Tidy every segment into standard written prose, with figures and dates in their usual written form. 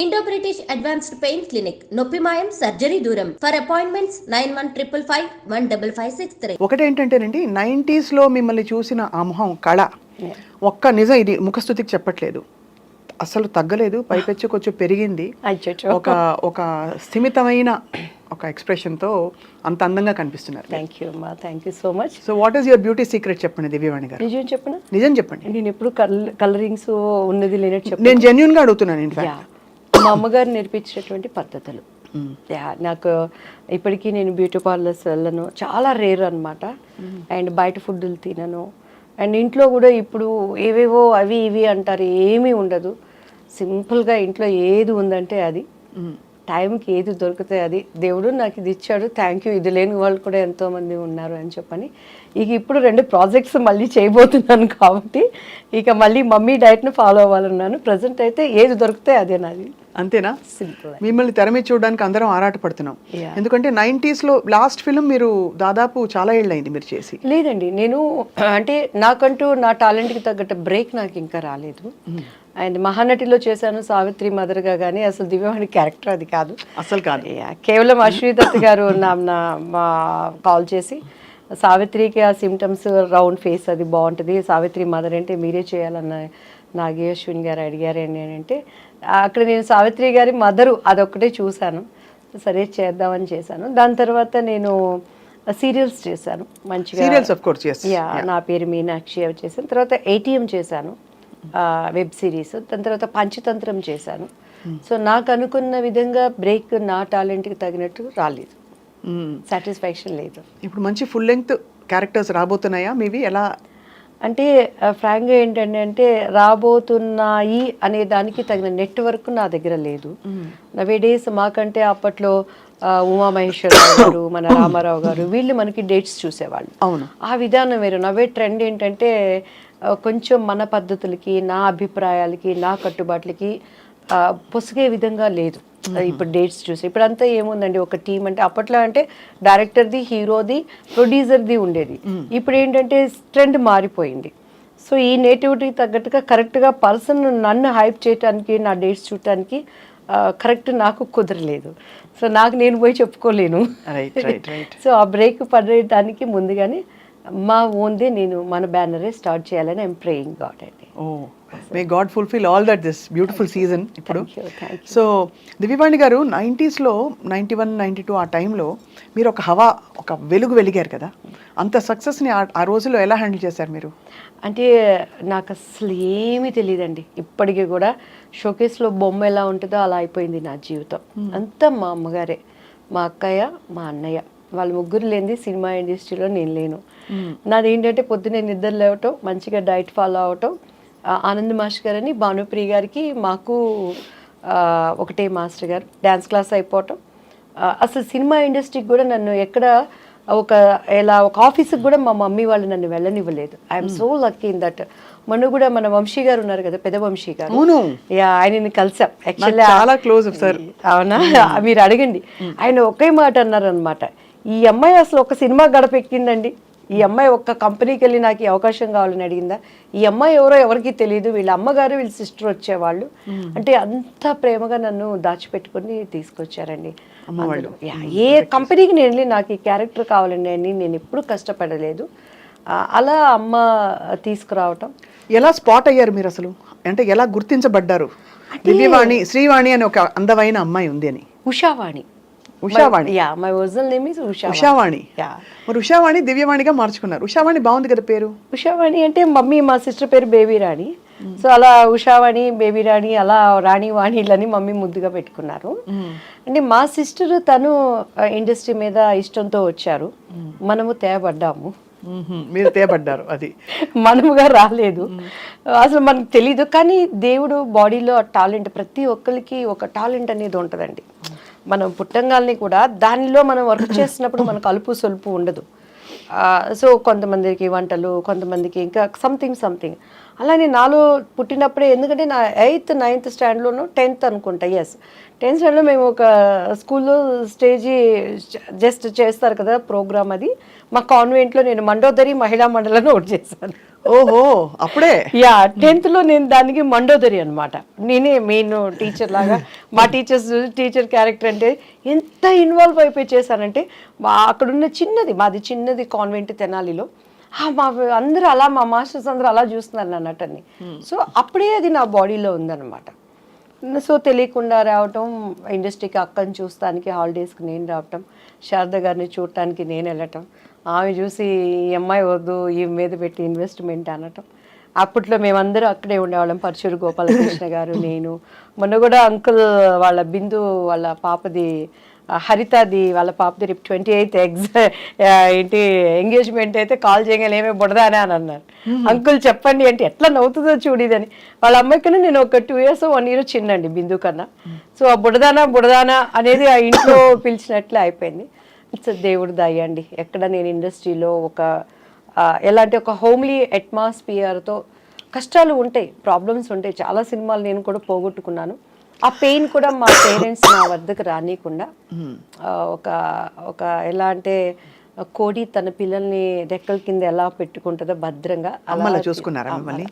Indo British advanced pain clinic, నొప్పి మాయం, surgery దూరం. For appointments 9155515563. ఒకటేంటంటేనండి 90s లో మిమ్మల్ని చూసిన ఆ మొహం కళ ఒక్క నిజం, ఇది ముఖస్థుతికి చెప్పట్లేదు, అసలు తగ్గలేదు, పైపెచ్చు కొంచెం పెరిగింది. ఒక ఒక స్థిమితమైన ఒక ఎక్స్ప్రెషన్తో అంత అందంగా కనిపిస్తున్నారు. థ్యాంక్ యూ అమ్మా, thank you so much. So what is your beauty secret చెప్పండి దివ్యవాణి గారు. నిజం చెప్పనా? నిజం చెప్పండి. నేను ఎప్పుడు కలరింగ్స్ ఉన్నది లేనట్టు చెప్పను. నేను జెన్యున్గా అడుగుతున్నాను. ఇన్ఫాక్ట్ మా అమ్మగారు నేర్పించినటువంటి పద్ధతులు. నాకు ఇప్పటికీ నేను బ్యూటీ పార్లర్స్ వెళ్ళను, చాలా రేర్ అనమాట. అండ్ బయట ఫుడ్లు తినను. అండ్ ఇంట్లో కూడా ఇప్పుడు ఏవేవో అవి ఇవి అంటారు, ఏమీ ఉండదు. సింపుల్గా ఇంట్లో ఏది ఉందంటే అది, టైంకి ఏది దొరికితే అది. దేవుడు నాకు ఇది ఇచ్చాడు, థ్యాంక్ యూ. ఇది లేని వాళ్ళు కూడా ఎంతోమంది ఉన్నారు అని చెప్పని ఇక ఇప్పుడు 2 ప్రాజెక్ట్స్ మళ్ళీ చేయబోతున్నాను కాబట్టి ఇక మళ్ళీ మమ్మీ డైట్ను ఫాలో అవ్వాలన్నాను. ప్రజెంట్ అయితే ఏది దొరికితే అదే నాది. అంతేనా? సింపుల్. మిమ్మల్ని తెర మీద చూడడానికి అందరం ఆరాటపడుతున్నాం. ఎందుకంటే 90s లో లాస్ట్ ఫిల్మ్ మీరు దాదాపు చాలా ఏళ్ళైంది మీరు చేసి. లేదండి, నేను అంటే నాకంటూ నా టాలెంట్కి తగ్గట్టు బ్రేక్ నాకు ఇంకా రాలేదు. అండ్ మహానటిలో చేశాను సావిత్రి మదర్గా, కానీ అసలు దివ్యవాణి క్యారెక్టర్ అది కాదు, అసలు కాదు. కేవలం అశ్విదత్ గారు మా కాల్ చేసి సావిత్రికి ఆ సిమ్టమ్స్, రౌండ్ ఫేస్ అది బాగుంటుంది, సావిత్రి మదర్ అంటే మీరే చేయాలన్న నాగి అశ్విన్ గారు అడిగారు అని అంటే అక్కడ నేను సావిత్రి గారి మదరు అదొక్కటే చూశాను, సరే చేద్దామని చేశాను. దాని తర్వాత నేను సీరియల్స్ చేశాను మంచిగా. నా పేరు మీనాక్షి అవి చేశాను. తర్వాత ATM చేశాను, వెబ్ సిరీస్. దాని తర్వాత పంచతంత్రం చేశాను. సో నాకు అనుకున్న విధంగా బ్రేక్ నా టాలెంట్కి తగినట్టు రాలేదు, సాటిస్ఫాక్షన్ లేదు. ఇప్పుడు మంచి ఫుల్ లెంగ్త్ క్యారెక్టర్స్ రాబోతున్నాయా మీవి? ఎలా అంటే ఫ్రాంక్గా ఏంటంటే అంటే రాబోతున్నాయి అనే దానికి తగిన నెట్వర్క్ నా దగ్గర లేదు. నవే డేస్ మాకంటే అప్పట్లో ఉమామహేశ్వరరావు గారు, మన రామారావు గారు, వీళ్ళు మనకి డేట్స్ చూసేవాళ్ళు. అవును, ఆ విధానం వేరు. నవే ట్రెండ్ ఏంటంటే కొంచెం మన పద్ధతులకి, నా అభిప్రాయాలకి, నా కట్టుబాట్లకి పొసిగే విధంగా లేదు. ఇప్పుడు డేట్స్ చూసి ఇప్పుడంతా ఏముందండి, ఒక టీం అంటే అప్పట్లో అంటే డైరెక్టర్ది, హీరోది, ప్రొడ్యూసర్ది ఉండేది. ఇప్పుడు ఏంటంటే ట్రెండ్ మారిపోయింది. సో ఈ నేటివిటీకి తగ్గట్టుగా కరెక్ట్గా పర్సన్ నన్ను హైప్ చేయడానికి, నా డేట్స్ చూడటానికి కరెక్ట్ నాకు కుదరలేదు. సో నాకు నేను పోయి చెప్పుకోలేను. సో ఆ బ్రేక్ పడేయడానికి ముందుగానే మా ఓన్దే నేను మన బ్యానరే స్టార్ట్ చేయాలని ఐఎమ్ ప్రేయింగ్ గాడ్ అండి. May God fulfil all that this beautiful season. ఇప్పుడు సో దివ్యవాణి గారు 90s లో 91, 92 ఆ టైంలో మీరు ఒక హవా, ఒక వెలుగు వెలిగారు కదా, అంత సక్సెస్ని ఆ రోజుల్లో ఎలా హ్యాండిల్ చేశారు మీరు? అంటే నాకు అసలు ఏమీ తెలియదండి. ఇప్పటికీ కూడా షోకేస్లో బొమ్మ ఎలా ఉంటుందో అలా అయిపోయింది నా జీవితం. అంతా మా అమ్మగారే, మా అక్కయ్య, మా అన్నయ్య, వాళ్ళ ముగ్గురు లేనిది సినిమా ఇండస్ట్రీలో నేను లేను. నాది ఏంటంటే పొద్దున్నే నిద్ర లేవటం, మంచిగా డైట్ ఫాలో అవటం. ఆనంద్ మాస్టర్ గారని, భానుప్రియ గారికి మాకు ఒకటే మాస్టర్ గారు, డ్యాన్స్ క్లాస్ అయిపోవటం. అసలు సినిమా ఇండస్ట్రీకి కూడా నన్ను ఎక్కడ ఒక ఆఫీస్కి కూడా మా మమ్మీ వాళ్ళు నన్ను వెళ్ళనివ్వలేదు. I'm so lucky in that. మొన్న కూడా మన వంశీ గారు ఉన్నారు కదా, పెద్ద వంశీ గారు, ఆయనని కలిసాం. యాక్చువల్లీ చాలా క్లోజ్ సార్. అవునా? మీరు అడగండి. ఆయన ఒకే మాట అన్నారు అనమాట, ఈ అమ్మాయి అసలు ఒక సినిమా గడపెక్కిందండి, ఈ అమ్మాయి ఒక్క కంపెనీకి వెళ్ళి నాకు ఈ అవకాశం కావాలని అడిగిందా, ఈ అమ్మాయి ఎవరో ఎవరికి తెలియదు, వీళ్ళ అమ్మగారు వీళ్ళ సిస్టర్ వచ్చేవాళ్ళు అంటే అంత ప్రేమగా నన్ను దాచిపెట్టుకుని తీసుకొచ్చారండి. ఏ కంపెనీకి నేను వెళ్ళి నాకు ఈ క్యారెక్టర్ కావాలండి అని నేను ఎప్పుడు కష్టపడలేదు. అలా అమ్మ తీసుకురావటం. ఎలా స్పాట్ అయ్యారు మీరు అసలు? అంటే ఎలా గుర్తించబడ్డారు? దివ్యవాణి, శ్రీవాణి అని ఒక అందమైన అమ్మాయి ఉంది అని. Ushavani. Ushavani. My original name is Ushavani. మరి ఉషావాణి దివ్యవాణిగా మార్చుకున్నారు. ఉషావాణి బాగుంది కదా పేరు. ఉషావాణి అంటే మమ్మీ, మా సిస్టర్ పేరు బేబీ రాణి. సో అలా ఉషావాణి, బేబీ రాణి, అలా రాణి వాణిలని మమ్మీ ముద్దుగా పెట్టుకున్నారు. అంటే మా సిస్టర్ తను ఇండస్ట్రీ మీద ఇష్టంతో వచ్చారు, మనము తేబడ్డాము. మీరు తేబడ్డారు, అది మనముగా రాలేదు. అసలు మనకు తెలీదు, కానీ దేవుడు బాడీలో టాలెంట్, ప్రతి ఒక్కరికి ఒక టాలెంట్ అనేది ఉంటుందండి. మనం పుట్టంగాల్ని కూడా దానిలో మనం వర్క్ చేసినప్పుడు మనకు అలుపు సొలుపు ఉండదు. సో కొంతమందికి వంటలు, కొంతమందికి ఇంకా సంథింగ్. అలానే నాలో పుట్టినప్పుడే, ఎందుకంటే నా 8th 9th స్టాండర్డ్లోనూ 10th అనుకుంటా, 10th స్టాండర్డ్లో మేము ఒక స్కూల్లో స్టేజీ జస్ట్ చేస్తారు కదా ప్రోగ్రామ్, అది మా కాన్వెంట్లో నేను మండోదరి మహిళా మండలిని ఒకటి చేశాను. ఓహో, అప్పుడే 10th నేను దానికి మండోదరి అనమాట. నేనే మెయిన్ టీచర్ లాగా, మా టీచర్ క్యారెక్టర్ అంటే ఎంత ఇన్వాల్వ్ అయిపోయి చేశానంటే, అక్కడున్న మాది చిన్నది కాన్వెంట్ తెనాలిలో, మా అందరూ అలా, మా మాస్టర్స్ అందరూ అలా చూస్తున్నారు నా నటన్ని. సో అప్పుడే అది నా బాడీలో ఉందన్నమాట. సో తెలియకుండా రావటం, ఇండస్ట్రీకి అక్కని చూస్తానికి హాలిడేస్కి నేను రావటం, శారద గారిని చూడటానికి నేను వెళ్ళటం, ఆమె చూసి ఈ అమ్మాయి వద్దు, ఈ మీద పెట్టి ఇన్వెస్ట్మెంట్ అనటం. అప్పట్లో మేమందరూ అక్కడే ఉండేవాళ్ళం, పరచూరు గోపాలకృష్ణ గారు, నేను. మొన్న కూడా అంకుల్ వాళ్ళ బిందు వాళ్ళ పాపది, హరితది వాళ్ళ పాపది రేపు 28th ఏంటి ఎంగేజ్మెంట్ అయితే కాల్ చేయగానే ఏమే బుడదానే అని అన్నారు. అంకుల్ చెప్పండి అంటే ఎట్లా నవ్వుతుందో చూడిదని. వాళ్ళ అమ్మాయి కన్నా నేను ఒక 2 years 1 year చిన్నండి బిందు కన్నా. సో ఆ బుడదానా అనేది ఆ ఇంట్లో పిలిచినట్లే అయిపోయింది. ఇట్స్ దేవుడి దయ అండి. ఎక్కడ నేను ఇండస్ట్రీలో ఎలాంటి ఒక హోమ్లీ అట్మాస్ఫియర్తో, కష్టాలు ఉంటాయి, ప్రాబ్లమ్స్ ఉంటాయి, చాలా సినిమాలు నేను కూడా పోగొట్టుకున్నాను. ఆ పెయిన్ కూడా మా పేరెంట్స్ నా వద్దకు రానియకుండా, ఒక ఎలా అంటే కోడి తన పిల్లల్ని రెక్కల కింద ఎలా పెట్టుకుంటుందో భద్రంగా అలా చూసుకున్నారా మిమ్మల్ని?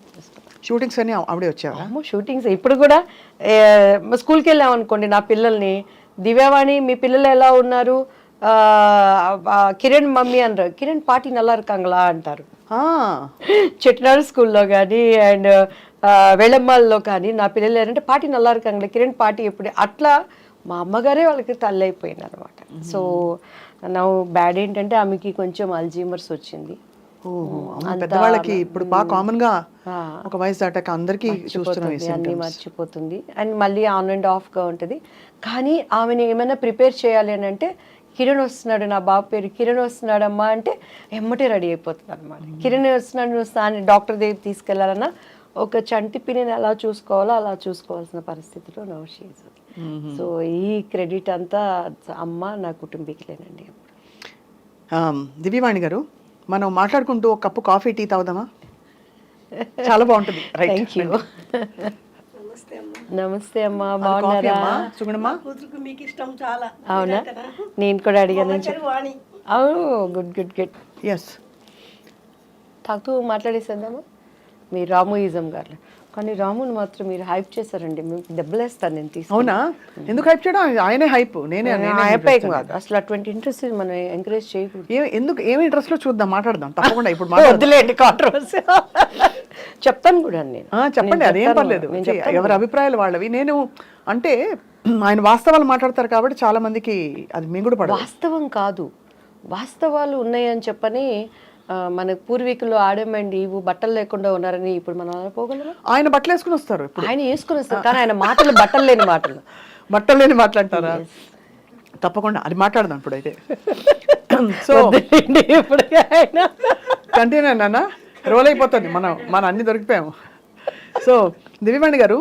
షూటింగ్స్ అని ఆవిడే వచ్చారా? షూటింగ్స్ ఇప్పుడు కూడా స్కూల్కి వెళ్ళాం అనుకోండి, నా పిల్లల్ని దివ్యవాణి మీ పిల్లలు ఎలా ఉన్నారు, కిరణ్ మమ్మీ అనరు, కిరణ్ పాటి నల్లా இருக்காங்களா అంటారు. చెట్నాడు స్కూల్లో కానీ అండ్ వెళమ్మాల్లో కానీ నా పిల్లలు ఏంటంటే పాటి నల్లా இருக்காங்களா, కిరణ్ పాటి ఎప్పుడు, అట్లా మా అమ్మగారే వాళ్ళకి తల్లి అయిపోయింది అనమాట. సో నా బ్యాడ్ ఏంటంటే ఆమెకి కొంచెం అల్జీమర్స్ వచ్చింది. పెద్దవాళ్ళకి ఇప్పుడు బాగా కామన్ గా ఒక వయసు దాటాక అందరికీ అన్ని మర్చిపోతుంది, అండ్ మళ్ళీ ఆన్ అండ్ ఆఫ్ గా ఉంటుంది. కానీ ఆమెను ఏమైనా ప్రిపేర్ చేయాలి అని అంటే, కిరణ్ వస్తున్నాడు, నా బాబు పేరు కిరణ్ వస్తున్నాడమ్మా అంటే ఎమ్మటే రెడీ అయిపోతుంది అనమాట. కిరణ్ వస్తున్నాడు, నువ్వు డాక్టర్ దగ్గర తీసుకెళ్లాలన్నా ఒక చంటి పిన్నిని ఎలా చూసుకోవాలో అలా చూసుకోవాల్సిన పరిస్థితిలో నౌషీజ్. సో ఈ క్రెడిట్ అంతా అమ్మ, నా కుటుంబీకులేనండి. దివ్యవాణి గారు, మనం మాట్లాడుకుంటూ ఒక కప్పు కాఫీ టీ తాగుదామా? చాలా బాగుంటుంది. Thank you. నమస్తే అమ్మా, బాగున్నారా? మీకు ఇష్టం చాలా. అవునా, నేను కూడా అడిగాను. అవును, గుడ్ గుడ్ గుడ్. ఎస్, తాగుతూ మాట్లాడేసేద్దామా? మీరు రాముయిజం గారు, కానీ రాముని మాత్రం మీరు హైప్ చేశారండి, మీకు దెబ్బలేస్తాను నేను తీసుకు. అవునా? ఎందుకు హైప్ చేయడం? ఆయనే హైప్, నేనే హైప్ కాదు అసలు. అటువంటి ఇంట్రెస్ట్ మనం ఎంకరేజ్ చేయకూడదు. ఎందుకు, ఏమి ఇంట్రెస్ట్ లో చూద్దాం, మాట్లాడదాం తప్పకుండా. ఇప్పుడు వద్దులేండి కాంట్రవర్సీ. చెప్తాను కూడా నేను. చెప్పండి, అదేం పర్లేదు, ఎవరి అభిప్రాయాలు వాళ్ళవి. నేను అంటే ఆయన వాస్తవాలు మాట్లాడతారు కాబట్టి చాలా మందికి అది మింగుడు పడదు. వాస్తవం కాదు, వాస్తవాలు ఉన్నాయని చెప్పని మన పూర్వీకులు ఆడమండి ఇవి బట్టలు లేకుండా ఉన్నారని ఇప్పుడు మనం పోగలరా? ఆయన బట్టలు వేసుకుని వస్తారు, ఆయన వేసుకుని వస్తారు, కానీ ఆయన మాటలు బట్టలు లేని మాట్లాడతారా? తప్పకుండా అది మాట్లాడదాం ఇప్పుడైతే. సో ఇప్పుడు కంటిన్యూ నాన్న, రోల్ అయిపోతుంది, మనం అన్ని దొరికిపోయాము. సో దివ్యవాణి గారు,